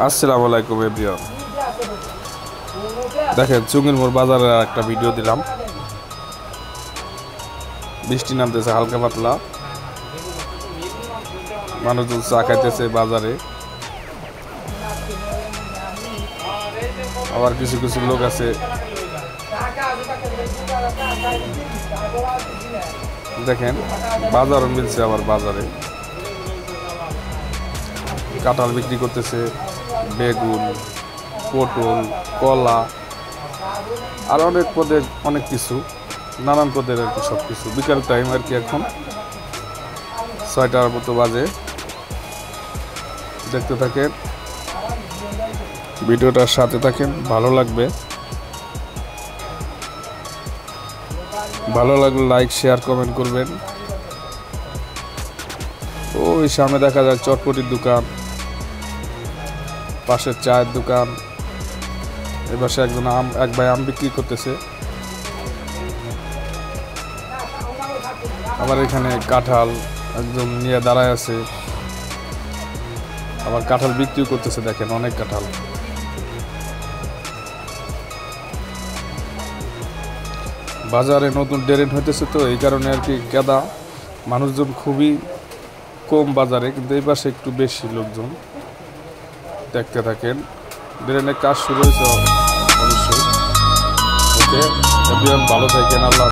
আসসালামু আলাইকুম এভরিওয়ান। দেখেন চুঙ্গির মোড় বাজারের একটা ভিডিও দিলাম। বৃষ্টি নামতেছে হালকা পাতলা, মানুষজন চা খাইতেছে বাজারে। আবার কিছু কিছু লোক আছে দেখেন বাজারও মিলছে, আবার বাজারে কাঁঠাল বিক্রি করতেছে, বেগুন, পটল, কলা, আর অনেক পদের অনেক কিছু, নানান পদের আর কি সব কিছু। বিকাল টাইম আর কি, এখন 6টার মতো বাজে। দেখতে থাকেন ভিডিওটার সাথে থাকেন, ভালো লাগবে। ভালো লাগলে লাইক, শেয়ার, কমেন্ট করবেন। ওই সামনে দেখা যায় চটপটির দোকান, পাশের চায়ের দোকান, এপাশে এক ভাই আম বিক্রি করতেছে। আবার এখানে কাঁঠাল একজন নিয়ে দাঁড়ায় আছে, আবার কাঁঠাল বিক্রি করতেছে। দেখেন অনেক কাঁঠাল। বাজারে নতুন ড্রেন হইতেছে, তো এই কারণে আর কি কেদা, মানুষজন খুবই কম বাজারে, কিন্তু এই পাশে একটু বেশি লোকজন। দেখতে থাকেন, ড্রেনের কাজ শুরু হয়েছে অবশ্যই। ওকে, ভালো থাকেন। আল্লাহ।